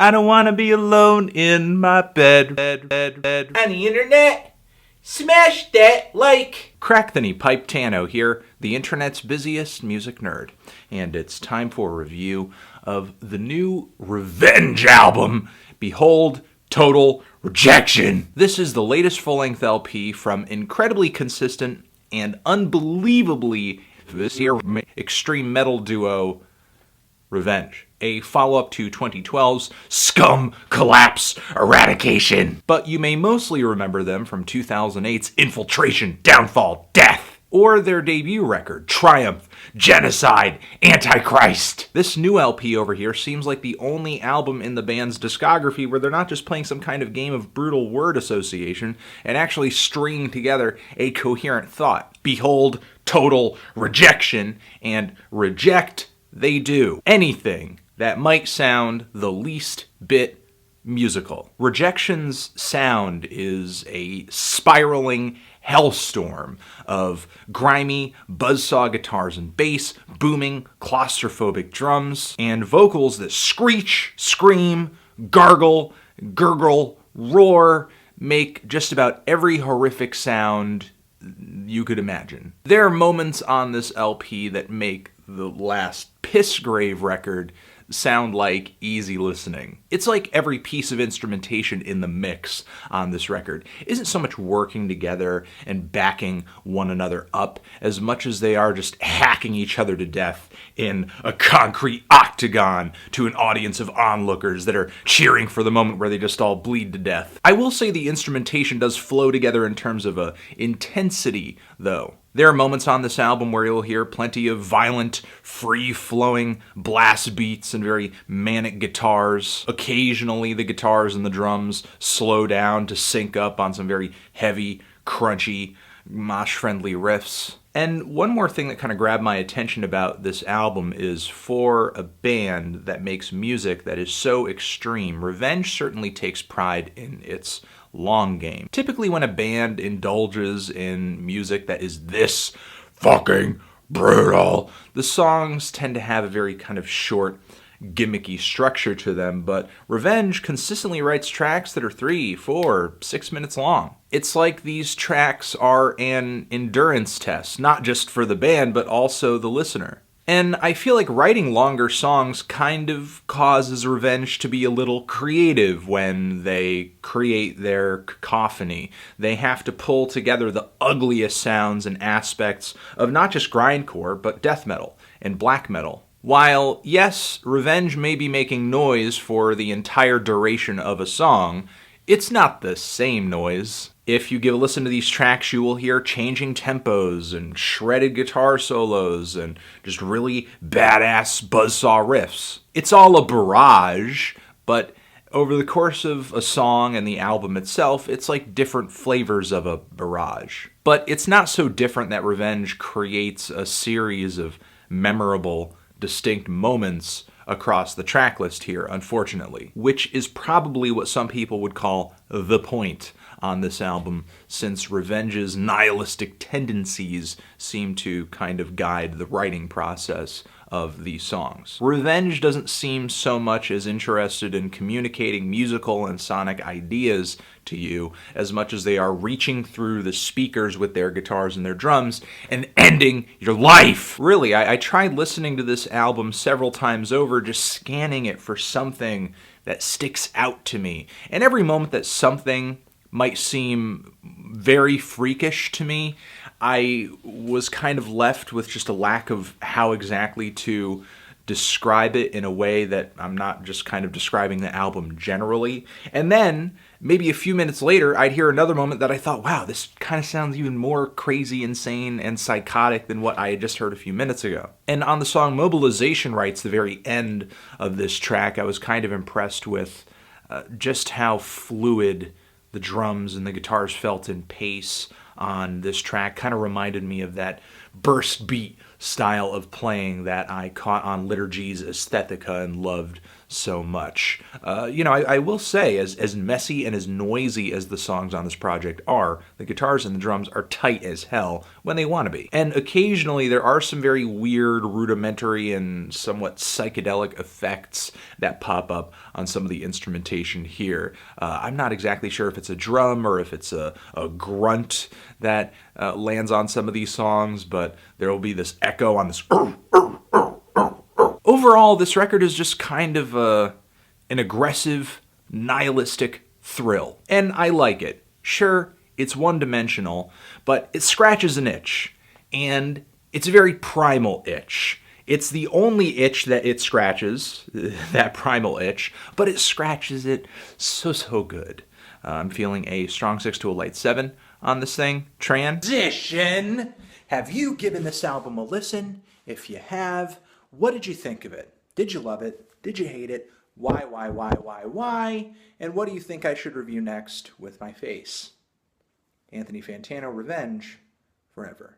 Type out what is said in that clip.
I don't wanna be alone in my bed. On the internet, smash that like. Crack the knee pipe Tano here, the internet's busiest music nerd. And it's time for a review of the new Revenge album, Behold.Total.Rejection. This is the latest full-length LP from incredibly consistent and unbelievably extreme metal duo Revenge, a follow-up to 2012's Scum, Collapse, Eradication. But you may mostly remember them from 2008's Infiltration, Downfall, Death, or their debut record, Triumph, Genocide, Antichrist. This new LP over here seems like the only album in the band's discography where they're not just playing some kind of game of brutal word association and actually stringing together a coherent thought. Behold, total rejection, and reject they do anything that might sound the least bit musical. Rejection's sound is a spiraling hellstorm of grimy buzzsaw guitars and bass, booming claustrophobic drums, and vocals that screech, scream, gargle, gurgle, roar, make just about every horrific sound you could imagine. There are moments on this LP that make the last Pissgrave record sound like easy listening. It's like every piece of instrumentation in the mix on this record isn't so much working together and backing one another up as much as they are just hacking each other to death in a concrete octagon to an audience of onlookers that are cheering for the moment where they just all bleed to death. I will say the instrumentation does flow together in terms of intensity, though. There are moments on this album where you'll hear plenty of violent, free-flowing blast beats and very manic guitars. Occasionally, the guitars and the drums slow down to sync up on some very heavy, crunchy, mosh-friendly riffs. And one more thing that kind of grabbed my attention about this album is for a band that makes music that is so extreme, Revenge certainly takes pride in its long game. Typically when a band indulges in music that is this fucking brutal, the songs tend to have a very kind of short, gimmicky structure to them, but Revenge consistently writes tracks that are 3, 4, 6 minutes long. It's like these tracks are an endurance test, not just for the band, but also the listener. And I feel like writing longer songs kind of causes Revenge to be a little creative when they create their cacophony. They have to pull together the ugliest sounds and aspects of not just grindcore, but death metal and black metal. While, yes, Revenge may be making noise for the entire duration of a song, it's not the same noise. If you give a listen to these tracks, you will hear changing tempos and shredded guitar solos and just really badass buzzsaw riffs. It's all a barrage, but over the course of a song and the album itself, it's like different flavors of a barrage. But it's not so different that Revenge creates a series of memorable, distinct moments across the track list here, unfortunately, which is probably what some people would call the point on this album, since Revenge's nihilistic tendencies seem to kind of guide the writing process of these songs. Revenge doesn't seem so much as interested in communicating musical and sonic ideas to you as much as they are reaching through the speakers with their guitars and their drums and ending your life. Really, I tried listening to this album several times over, just scanning it for something that sticks out to me. And every moment that something might seem very freakish to me, I was kind of left with just a lack of how exactly to describe it in a way that I'm not just kind of describing the album generally. And then, maybe a few minutes later, I'd hear another moment that I thought, wow, this kind of sounds even more crazy, insane, and psychotic than what I had just heard a few minutes ago. And on the song Mobilization Rights, the very end of this track, I was kind of impressed with just how fluid the drums and the guitars felt in pace on this track. Kind of reminded me of that burst beat style of playing that I caught on Liturgy's Aesthetica and loved so much. I will say, as messy and as noisy as the songs on this project are, the guitars and the drums are tight as hell when they want to be. And occasionally there are some very weird, rudimentary, and somewhat psychedelic effects that pop up on some of the instrumentation here. I'm not exactly sure if it's a drum or if it's a grunt that lands on some of these songs, but there will be this echo on this. Overall, this record is just kind of an aggressive, nihilistic thrill, and I like it. Sure, it's one-dimensional, but it scratches an itch, and it's a very primal itch. It's the only itch that it scratches, that primal itch, but it scratches it so good. I'm feeling a strong 6 to a light 7 on this thing. Transition! Have you given this album a listen? If you have, what did you think of it? Did you love it? Did you hate it? Why? And what do you think I should review next with my face? Anthony Fantano, Revenge, forever.